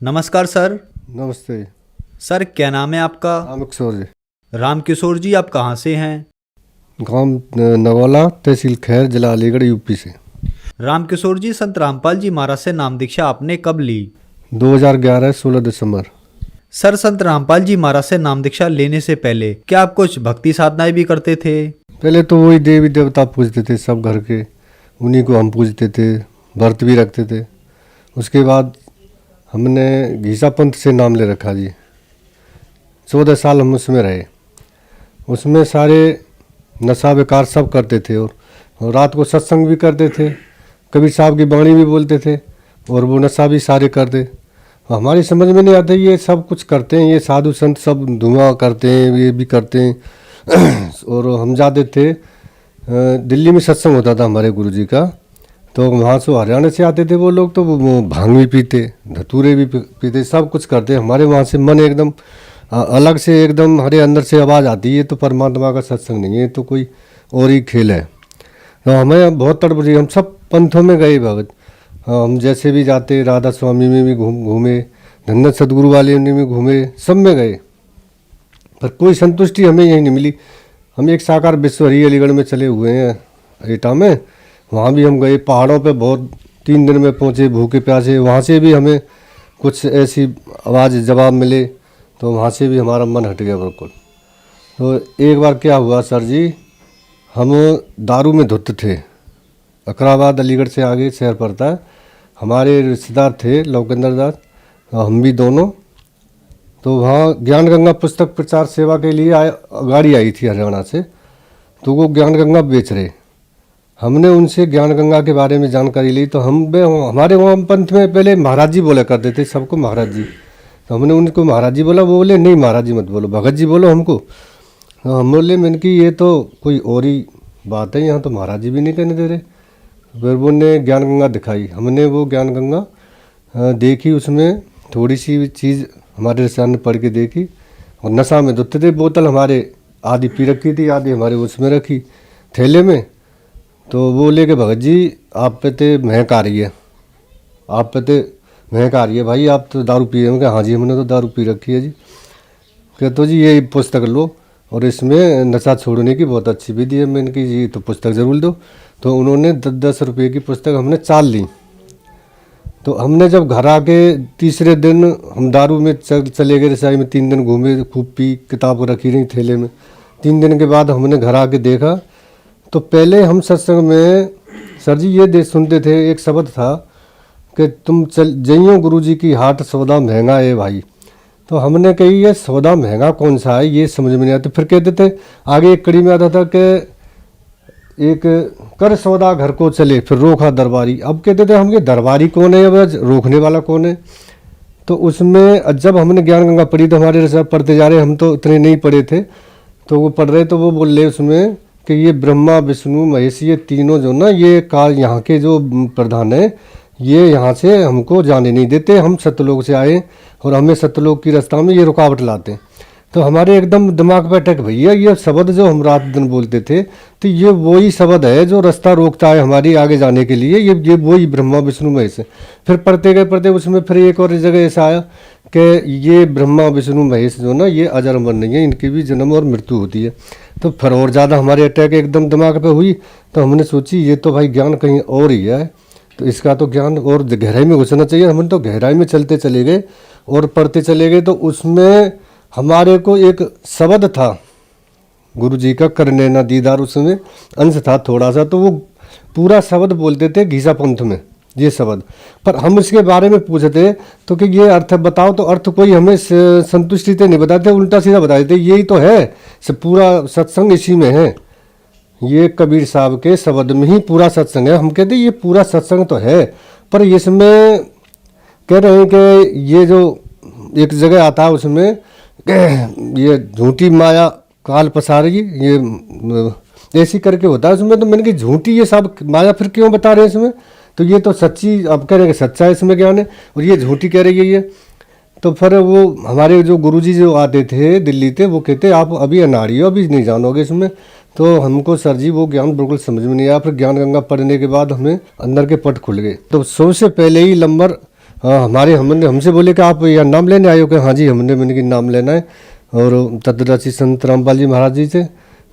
नमस्कार सर। नमस्ते। सर क्या नाम है आपका? रामकिशोर जी। रामकिशोर जी, आप कहाँ से हैं? गांव नगौला, तहसील खैर, जिला अलीगढ़, यूपी से। रामकिशोर जी, संत रामपाल जी महाराज से नाम दीक्षा आपने कब ली? 2011 16 दिसंबर। सर, संत रामपाल जी महाराज से नाम दीक्षा लेने से पहले क्या आप कुछ भक्ति साधनाएं भी करते थे? पहले तो वही देवी देवता पूजते थे, सब घर के उन्हीं को हम पूजते थे, व्रत भी रखते थे। उसके बाद हमने घीसा पंथ से नाम ले रखा जी। 14 साल हम उसमें रहे। उसमें सारे नशा बेकार सब करते थे और रात को सत्संग भी करते थे, कबीर साहब की वाणी भी बोलते थे और वो नशा भी सारे करते। हमारी समझ में नहीं आता ये सब कुछ करते हैं, ये साधु संत सब धुआं करते हैं, ये भी करते हैं। और हम जाते थे, दिल्ली में सत्संग होता था हमारे गुरुजी का, तो वहाँ से हरियाणा से आते थे वो लोग, तो वो भांग भी पीते, धतूरे भी पीते, सब कुछ करते। हमारे वहाँ से मन एकदम अलग से, एकदम हमारे अंदर से आवाज़ आती है, तो परमात्मा का सत्संग नहीं है, तो कोई और ही खेल है। तो हमें बहुत तड़पड़ी, हम सब पंथों में गए भगत, हम जैसे भी जाते, राधा स्वामी में भी घूमे, धन्ना सदगुरु वाले में भी घूमे, सब में गए, पर कोई संतुष्टि हमें यहीं नहीं मिली। हम एक साकार विश्वहरी अलीगढ़ में चले हुए हैं एटा में, वहाँ भी हम गए, पहाड़ों पे बहुत 3 दिन में पहुँचे भूखे प्यासे। वहाँ से भी हमें कुछ ऐसी आवाज़ जवाब मिले, तो वहाँ से भी हमारा मन हट गया बिल्कुल। तो एक बार क्या हुआ सर जी, हम दारू में धुत थे, अकराबाद अलीगढ़ से आगे शहर पड़ता है, हमारे रिश्तेदार थे लौकेंद्र दास, हम भी दोनों। तो वहाँ ज्ञान गंगा पुस्तक प्रचार सेवा के लिए गाड़ी आई थी हरियाणा से, तो वो ज्ञान गंगा बेच रहे। हमने उनसे ज्ञान गंगा के बारे में जानकारी ली, तो हमारे वहाँ पंथ में पहले महाराज जी बोला करते थे सबको, महाराज जी। तो हमने उनको महाराज जी बोला, वो बोले नहीं महाराज जी मत बोलो, भगत जी बोलो हमको। तो हम बोले मैंने कि ये तो कोई और ही बात है, यहाँ तो महाराज जी भी नहीं कहने दे रहे। फिर वो ने ज्ञान गंगा दिखाई, हमने वो ज्ञान गंगा देखी, उसमें थोड़ी सी चीज़ हमारे सामने पढ़ के देखी, और नशा में धुते थे। बोतल हमारे आधी पी रखी थी, आधी हमारे उसमें रखी थैले में। तो वो लेके भगत जी आप पे तो महक आ रही है, आप पे तो महक आ रही है भाई, आप तो दारू पिए हैं? हाँ जी हमने तो दारू पी रखी है जी। कहते तो जी ये पुस्तक लो, और इसमें नशा छोड़ने की बहुत अच्छी विधि है। मैंने कि जी तो पुस्तक ज़रूर दो। तो उन्होंने 10-10 रुपये की पुस्तक हमने 4 ली। तो हमने जब घर आके तीसरे दिन हम दारू में चले गए, रसाई में 3 दिन घूमे, खूब पी, किताब रखी रही थैले में। 3 दिन के बाद हमने घर आके देखा, तो पहले हम सत्संग में सर जी ये सुनते थे, एक शब्द था कि तुम चल जइयो गुरु जी की हाट, सौदा महंगा है भाई। तो हमने कही ये सौदा महंगा कौन सा है, ये समझ में नहीं आता। फिर कहते थे, आगे एक कड़ी में आता था कि एक कर सौदा घर को चले, फिर रोका दरबारी। अब कहते थे हम, ये दरबारी कौन है, अब रोकने वाला कौन है। तो उसमें जब हमने ज्ञान गंगा पढ़ी, तो हमारे सब पढ़ते जा रहे, हम तो इतने नहीं पढ़े थे, तो वो पढ़ रहे, तो वो बोल रहे उसमें कि ये ब्रह्मा विष्णु महेश, ये तीनों जो ना, ये काल यहाँ के जो प्रधान है, ये यहाँ से हमको जाने नहीं देते, हम सत्यलोक से आए और हमें सत्यलोक की रास्ता में ये रुकावट लाते। तो हमारे एकदम दिमाग पे अटैक, भैया ये शब्द जो हम रात दिन बोलते थे, तो ये वही शब्द है जो रास्ता रोकता है हमारी आगे जाने के लिए, ये वही ब्रह्मा विष्णु महेश है। फिर पढ़ते गए पढ़ते, उसमें फिर एक और जगह ऐसा आया कि ये ब्रह्मा विष्णु महेश जो ना, ये अजर अमर नहीं है, इनकी भी जन्म और मृत्यु होती है। तो फिर और ज़्यादा हमारे अटैक एकदम दिमाग पे हुई। तो हमने सोची ये तो भाई ज्ञान कहीं और ही है, तो इसका तो ज्ञान और गहराई में घुसना चाहिए। हमने तो गहराई में चलते चले गए और पढ़ते चले गए। तो उसमें हमारे को एक शब्द था गुरु जी का, करने ना दीदार, उसमें अंश था थोड़ा सा, तो वो पूरा शब्द बोलते थे घीसा पंथ में ये शब्द। पर हम इसके बारे में पूछते तो कि ये अर्थ बताओ, तो अर्थ कोई हमें संतुष्टि से नहीं बताते, उल्टा सीधा बता देते, यही तो है, पूरा सत्संग इसी में है, ये कबीर साहब के शब्द में ही पूरा सत्संग है। हम कहते ये पूरा सत्संग तो है, पर इसमें कह रहे हैं कि ये जो एक जगह आता है उसमें ये झूठी माया काल पसारी, ये ऐसी करके होता है उसमें। तो मैंने कि झूठी ये सब माया फिर क्यों बता रहे हैं इसमें, तो ये तो सच्ची, अब कह रहे हैं कि सच्चा है इसमें ज्ञान है, और ये झूठी कह रही है ये। तो फिर वो हमारे जो गुरुजी जो आते थे दिल्ली से, वो कहते आप अभी अनाड़ी हो, अभी नहीं जानोगे इसमें। तो हमको सर जी वो ज्ञान बिल्कुल समझ में नहीं आया। फिर ज्ञान गंगा पढ़ने के बाद हमें अंदर के पट खुल गए। तो सबसे पहले ही नंबर हाँ हमने हमसे बोले कि आप यहाँ नाम लेने आए हो? कि हाँ जी मैंने कि नाम लेना है और तत्वदर्शी संत रामपाल जी महाराज जी से।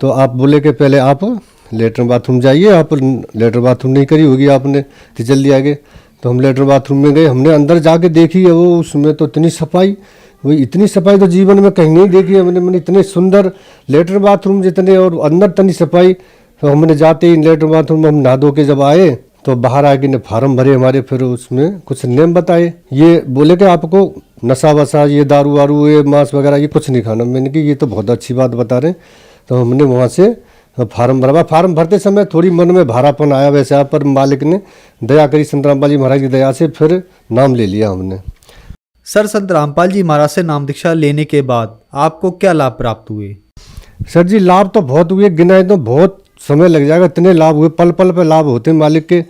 तो आप बोले कि पहले आप लेटरिन बाथरूम जाइए, आप लेटरिन बाथरूम नहीं करी होगी आपने तो जल्दी आगे। तो हम लेटरिन बाथरूम में गए, हमने अंदर जाके देखी है वो, उसमें तो इतनी सफाई, वही इतनी सफाई तो जीवन में कहीं नहीं देखी है मैंने इतने सुंदर लेटरिन बाथरूम जितने, और अंदर इतनी सफाई। तो हमने जाते ही लेटरिन बाथरूम में हम नहा धो के जब आए तो बाहर आके ने फार्म भरे हमारे, फिर उसमें कुछ नियम बताए। ये बोले कि आपको नशा वशा, ये दारू वारू, ये मांस वगैरह ये कुछ नहीं खाना। मैंने कि ये तो बहुत अच्छी बात बता रहे। तो हमने वहाँ से फार्म भरवा। फार्म भरते समय थोड़ी मन में भारापन आया वैसे आप, पर मालिक ने दया करी, संत रामपाल जी महाराज की दया से फिर नाम ले लिया हमने। सर, संत रामपाल जी महाराज से नाम दीक्षा लेने के बाद आपको क्या लाभ प्राप्त हुए? सर जी लाभ तो बहुत हुए, गिनाए तो बहुत समय लग जाएगा, इतने लाभ हुए, पल पल पे लाभ होते मालिक के।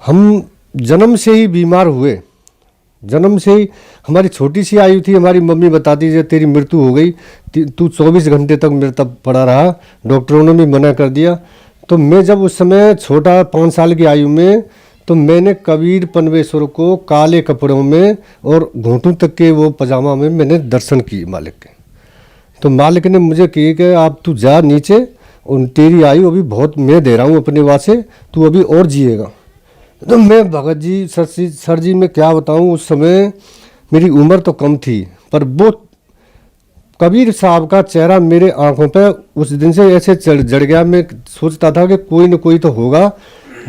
हम जन्म से ही बीमार हुए, जन्म से ही हमारी छोटी सी आयु थी, हमारी मम्मी बताती जब तेरी मृत्यु हो गई, तू 24 घंटे तक मेरे तब पड़ा रहा, डॉक्टरों ने भी मना कर दिया। तो मैं जब उस समय छोटा 5 साल की आयु में, तो मैंने कबीर पनवेश्वर को काले कपड़ों में और घुटनों तक के वो पजामा में मैंने दर्शन किए मालिक के। तो मालिक ने मुझे कही कि आप तू जा नीचे, और तेरी आयु अभी बहुत मैं दे रहा हूँ अपने वास्ते, तू अभी और जिएगा। तो मैं भगत जी सर जी मैं क्या बताऊँ, उस समय मेरी उम्र तो कम थी, पर वो कबीर साहब का चेहरा मेरे आंखों पे उस दिन से ऐसे जड़ गया। मैं सोचता था कि कोई न कोई तो होगा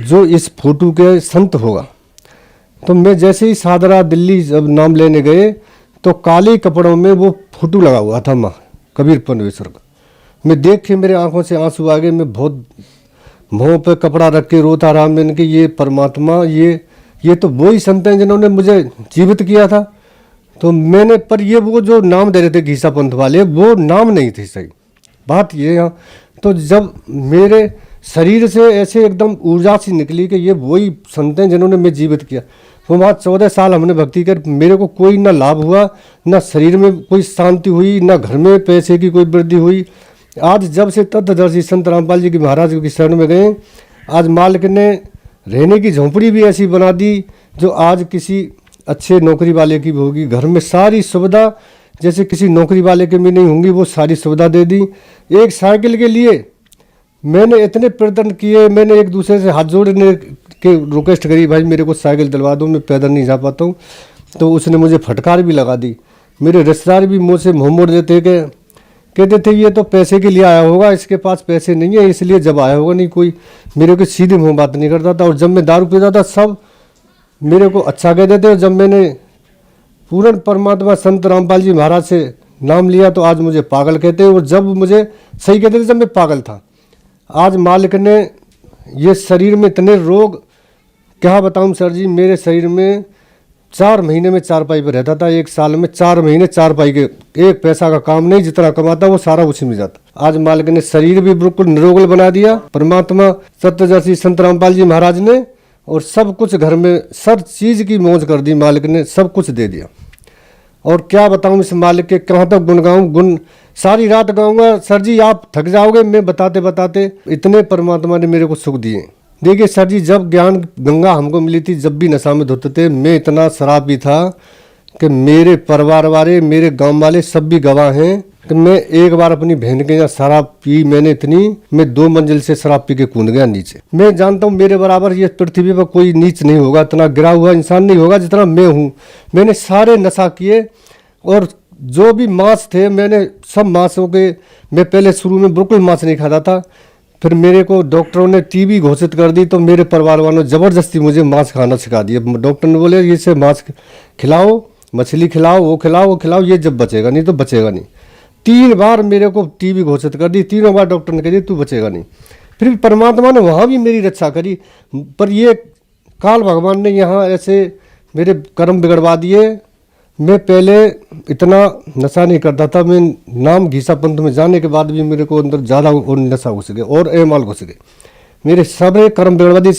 जो इस फोटो के संत होगा। तो मैं जैसे ही सादरा दिल्ली जब नाम लेने गए तो काले कपड़ों में वो फोटो लगा हुआ था माँ कबीर पनवेश्वर का। मैं देख के मेरे आंखों से आंसू आ गए, मैं बहुत मुँह पे कपड़ा रख के रोता रहा। मैंने कि ये परमात्मा, ये तो वही संत हैं जिन्होंने मुझे जीवित किया था। तो मैंने, पर ये वो जो नाम दे रहे थे घीसा पंथ वाले, वो नाम नहीं थे सही बात ये। यहाँ तो जब मेरे शरीर से ऐसे एकदम ऊर्जा सी निकली कि ये वही संत हैं जिन्होंने मैं जीवित किया। वो वहाँ 14 साल हमने भक्ति कर, मेरे को कोई ना लाभ हुआ, ना शरीर में कोई शांति हुई, ना घर में पैसे की कोई वृद्धि हुई। आज जब से तत्वदर्शी संत रामपाल जी की महाराज की शरण में गए, आज मालिक ने रहने की झोंपड़ी भी ऐसी बना दी जो आज किसी अच्छे नौकरी वाले की भी होगी। घर में सारी सुविधा जैसे किसी नौकरी वाले के भी नहीं होंगी, वो सारी सुविधा दे दी। एक साइकिल के लिए मैंने इतने प्रयत्न किए, मैंने एक दूसरे से हाथ जोड़ने के रिक्वेस्ट करी, भाई मेरे को साइकिल दिलवा दो, मैं पैदल नहीं जा पाता हूँ। तो उसने मुझे फटकार भी लगा दी। मेरे रिश्तेदार भी मुझसे मुँह मोड़ देते कि कहते थे ये तो पैसे के लिए आया होगा, इसके पास पैसे नहीं है इसलिए जब आया होगा। नहीं कोई मेरे को सीधे मुँह बात नहीं करता था। और जब मैं दारू पीता था सब मेरे को अच्छा कह देते। और जब मैंने पूर्ण परमात्मा संत रामपाल जी महाराज से नाम लिया तो आज मुझे पागल कहते हैं। और जब मुझे सही कहते थे जब मैं पागल था। आज मालिक ने ये शरीर में इतने रोग, क्या बताऊं सर जी, मेरे शरीर में 4 महीने में 4 पाई पे रहता था, 1 साल में 4 महीने 4 पाई के, एक पैसा का काम नहीं, जितना कमाता वो सारा उसी में जाता। आज मालिक ने शरीर भी बिल्कुल निरोगल बना दिया परमात्मा सत्यदर्शी संत रामपाल जी महाराज ने। और सब कुछ घर में सब चीज़ की मौज कर दी मालिक ने, सब कुछ दे दिया। और क्या बताऊं इस मालिक के, कहाँ तक गुण गाऊं, गुण सारी रात गाऊंगा सर जी, आप थक जाओगे मैं बताते बताते। इतने परमात्मा ने मेरे को सुख दिए। देखिए सर जी, जब ज्ञान गंगा हमको मिली थी, जब भी नशा में धुत थे, मैं इतना शराब भी था कि मेरे परिवार वाले, मेरे गांव वाले सब भी गवाह हैं कि मैं एक बार अपनी बहन के यहाँ शराब पी मैंने इतनी, मैं 2 मंजिल से शराब पी के कूद गया नीचे। मैं जानता हूँ मेरे बराबर ये पृथ्वी पर कोई नीच नहीं होगा, इतना गिरा हुआ इंसान नहीं होगा जितना मैं हूँ। मैंने सारे नशा किए और जो भी मांस थे मैंने सब मांसों के, मैं पहले शुरू में बिल्कुल मांस नहीं खाता था। फिर मेरे को डॉक्टरों ने टीबी घोषित कर दी तो मेरे परिवार वालों ने ज़बरदस्ती मुझे मांस खाना सिखा दिया। डॉक्टर ने बोले ये से मांस खिलाओ, मछली खिलाओ, वो खिलाओ, ये जब बचेगा नहीं तो बचेगा नहीं। 3 बार मेरे को टीबी घोषित कर दी, 3 बार डॉक्टर ने कह दी तू बचेगा नहीं। फिर परमात्मा ने वहाँ भी मेरी रक्षा करी। पर ये काल भगवान ने यहाँ ऐसे मेरे कर्म बिगड़वा दिए। मैं पहले इतना नशा नहीं करता था, मैं नाम घीसा पंथ में जाने के बाद भी मेरे को अंदर ज़्यादा और नशा घुस गए और एमाल घुस गए। मेरे सारे कर्म बिगड़वा दी।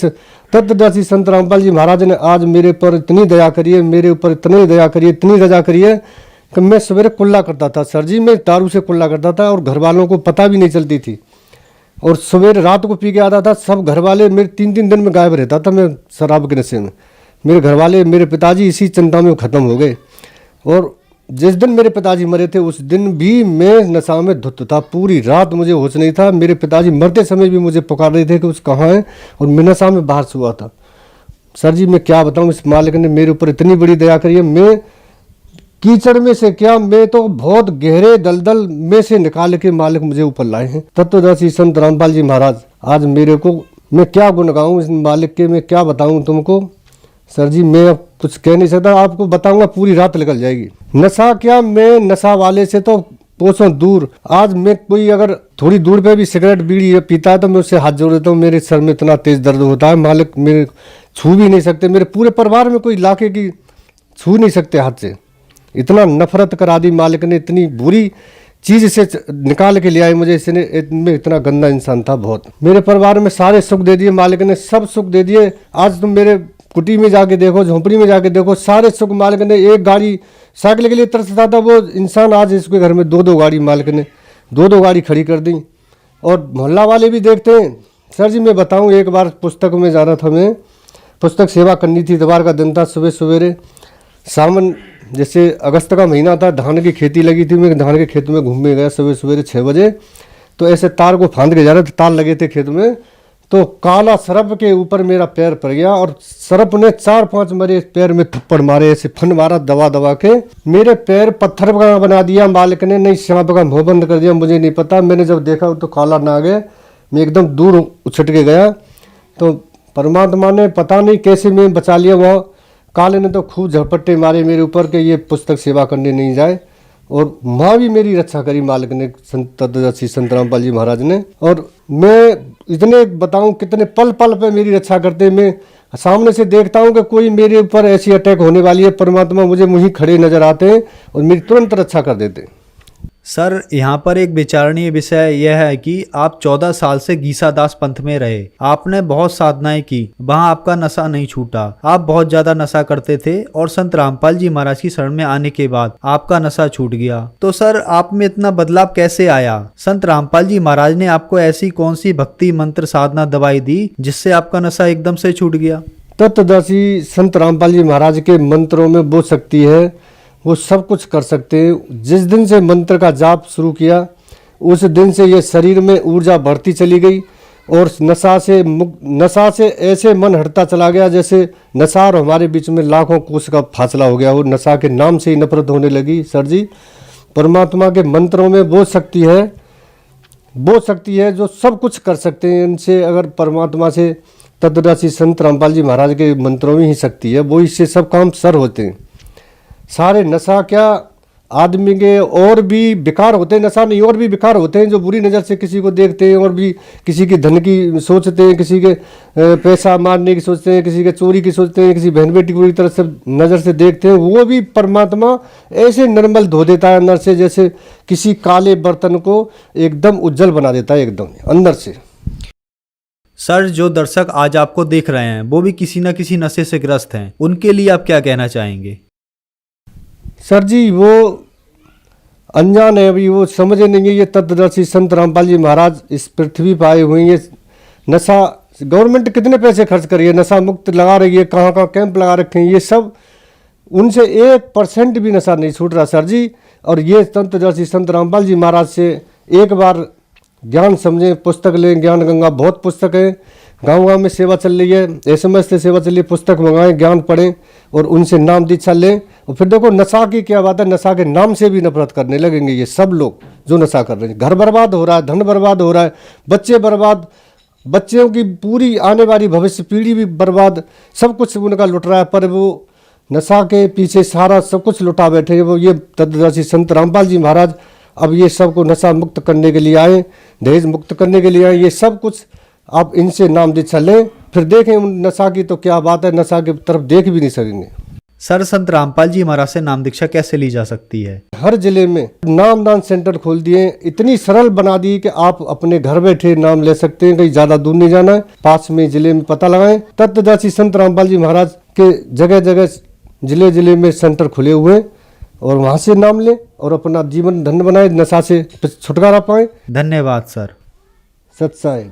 तत्वदर्शी संत रामपाल जी महाराज ने आज मेरे पर इतनी दया करी है, मेरे ऊपर इतनी दया करी है, इतनी दया करी है कि मैं सवेरे कुल्ला करता था सर जी, मैं दारू से कुल्ला करता था और घर वालों को पता भी नहीं चलती थी। और सवेरे रात को पी के आता था, सब घर वाले मेरे 3-3 दिन में गायब रहता था मैं शराब के नशे में। मेरे घर वाले, मेरे पिताजी इसी चिंता में ख़त्म हो गए। और जिस दिन मेरे पिताजी मरे थे उस दिन भी मैं नशा में धुत था, पूरी रात मुझे होश नहीं था। मेरे पिताजी मरते समय भी मुझे पुकार रहे थे कि उस कहाँ है, और मैं नशा में बाहर सोया था। सर जी मैं क्या बताऊँ, इस मालिक ने मेरे ऊपर इतनी बड़ी दया करी है। मैं कीचड़ में से क्या, मैं तो बहुत गहरे दलदल में से निकाल के मालिक मुझे ऊपर लाए हैं। तत्वदर्शी संत रामपाल जी महाराज, आज मेरे को मैं क्या गुण गाऊँ इस मालिक के, मैं क्या बताऊँ तुमको। सर जी मैं अब कुछ कह नहीं सकता, आपको बताऊंगा पूरी रात निकल जाएगी। नशा क्या, मैं नशा वाले से तो कोसों दूर। आज मैं कोई अगर थोड़ी दूर पे भी सिगरेट बीड़ी पीता है तो मैं उससे हाथ जोड़ देता हूँ। मेरे सर में इतना तेज दर्द होता है, मालिक मेरे छू भी नहीं सकते। मेरे पूरे परिवार में कोई लाके की छू नहीं सकते हाथ से। इतना नफरत करा दी मालिक ने, इतनी बुरी चीज से निकाल के ले आए मुझे। इसने, मैं इतना गंदा इंसान था बहुत। मेरे परिवार में सारे सुख दे दिए मालिक ने, सब सुख दे दिए। आज तुम मेरे कुटी में जाके देखो, झोंपड़ी में जाके देखो, सारे सुख मालिक ने। एक गाड़ी साइकिल के लिए तरसता था वो इंसान, आज इसके घर में 2-2 गाड़ी मालिक ने 2-2 गाड़ी खड़ी कर दी। और मोहल्ला वाले भी देखते हैं। सर जी मैं बताऊं, एक बार पुस्तक में जा रहा था, मैं पुस्तक सेवा करनी थी, इतवार का दिन था, सुबह सवेरे सावन जैसे अगस्त का महीना था, धान की खेती लगी थी। मैं धान के खेत में घूमने गया सुबह सवेरे 6 बजे, तो ऐसे तार को फांद के जा रहे थे, तार लगे थे खेत में, तो काला सरप के ऊपर मेरा पैर पड़ गया और सरप ने 4-5 मेरे पैर में थप्पड़ मारे, ऐसे फन मारा दबा दबा के। मेरे पैर पत्थर का बना दिया मालिक ने, नहीं सांप का मुंह बंद कर दिया। मुझे नहीं पता, मैंने जब देखा तो काला ना गया, मैं एकदम दूर उछट के गया। तो परमात्मा ने पता नहीं कैसे मैं बचा लिया। वहाँ काले ने तो खूब झपट्टे मारे मेरे ऊपर के ये पुस्तक सेवा करने नहीं जाए। और माँ भी मेरी रक्षा करी मालिक ने, तत्वदर्शी संत रामपाल जी महाराज ने। और मैं इतने बताऊं कितने पल पल पे मेरी रक्षा करते। मैं सामने से देखता हूं कि कोई मेरे ऊपर ऐसी अटैक होने वाली है, परमात्मा मुझे वहीं खड़े नजर आते हैं और मेरी तुरंत रक्षा कर देते हैं। सर यहाँ पर एक विचारणीय विषय यह है कि आप 14 साल से गीसादास पंथ में रहे, आपने बहुत साधनाएं की, वहाँ आपका नशा नहीं छूटा, आप बहुत ज्यादा नशा करते थे और संत रामपाल जी महाराज की शरण में आने के बाद आपका नशा छूट गया। तो सर आप में इतना बदलाव कैसे आया? संत रामपाल जी महाराज ने आपको ऐसी कौन सी भक्ति मंत्र साधना दवाई दी जिससे आपका नशा एकदम से छूट गया? तत्वदर्शी संत रामपाल जी महाराज के मंत्रों में वो शक्ति है, वो सब कुछ कर सकते हैं। जिस दिन से मंत्र का जाप शुरू किया उस दिन से ये शरीर में ऊर्जा बढ़ती चली गई और नशा से ऐसे मन हटता चला गया जैसे नशा और हमारे बीच में लाखों कोस का फासला हो गया। वो नशा के नाम से ही नफरत होने लगी। सर जी परमात्मा के मंत्रों में वो शक्ति है जो सब कुछ कर सकते हैं। इनसे अगर परमात्मा से, तत्वदर्शी संत रामपाल जी महाराज के मंत्रों में ही शक्ति है, वो इससे सब काम सर होते हैं। सारे नशा क्या आदमी के और भी बेकार होते हैं, नशा नहीं और भी बेकार होते हैं जो बुरी नज़र से किसी को देखते हैं और भी किसी की धन की सोचते हैं, किसी के पैसा मारने की सोचते हैं, किसी के चोरी की सोचते हैं, किसी बहन बेटी को बुरी तरह से नज़र से देखते हैं। वो भी परमात्मा ऐसे निर्मल धो देता है अंदर से, जैसे किसी काले बर्तन को एकदम उज्जवल बना देता है एकदम अंदर से। सर जो दर्शक आज आपको देख रहे हैं वो भी किसी न किसी नशे से ग्रस्त हैं, उनके लिए आप क्या कहना चाहेंगे? सर जी वो अनजान है, अभी वो समझे नहीं है। ये तत्वदर्शी संत रामपाल जी महाराज इस पृथ्वी पर आए हुए हैं। ये नशा गवर्नमेंट कितने पैसे खर्च करी है, नशा मुक्त लगा रही है, कहाँ कहाँ कैंप लगा रखे हैं, ये सब उनसे 1% भी नशा नहीं छूट रहा सर जी। और ये तत्वदर्शी संत रामपाल जी महाराज से एक बार ज्ञान समझें, पुस्तक लें, ज्ञान गंगा बहुत पुस्तक है, गाँव गाँव में सेवा चल रही है, SMS से सेवा चल रही है, पुस्तक मंगाएं, ज्ञान पढ़ें और उनसे नाम दीक्षा लें। और फिर देखो नशा की क्या बात है, नशा के नाम से भी नफरत करने लगेंगे ये सब लोग जो नशा कर रहे हैं। घर बर्बाद हो रहा है, धन बर्बाद हो रहा है, बच्चे बर्बाद, बच्चों की पूरी आने वाली भविष्य पीढ़ी भी बर्बाद, सब कुछ उनका लुट रहा है। पर वो नशा के पीछे सारा सब कुछ लुटा बैठे हैं। वो ये तत्वदर्शी संत रामपाल जी महाराज अब ये सबको नशा मुक्त करने के लिए आए, दहेज मुक्त करने के लिए आए। ये सब कुछ आप इनसे नाम दीक्षा लें, फिर देखें नशा की तो क्या बात है, नशा की तरफ देख भी नहीं सकेंगे। सर संत रामपाल जी महाराज से नाम दीक्षा कैसे ली जा सकती है? हर जिले में नामदान सेंटर खोल दिए, इतनी सरल बना दी कि आप अपने घर बैठे नाम ले सकते हैं, कहीं ज्यादा दूर नहीं जाना है, पास में जिले में पता लगाएं। तत्वदर्शी संत रामपाल जी महाराज के जगह जगह जिले जिले में सेंटर खुले हुए हैं और वहां से नाम लें और अपना जीवन धन्य बनाए, नशा से छुटकारा पाए। धन्यवाद सर। सत्साई।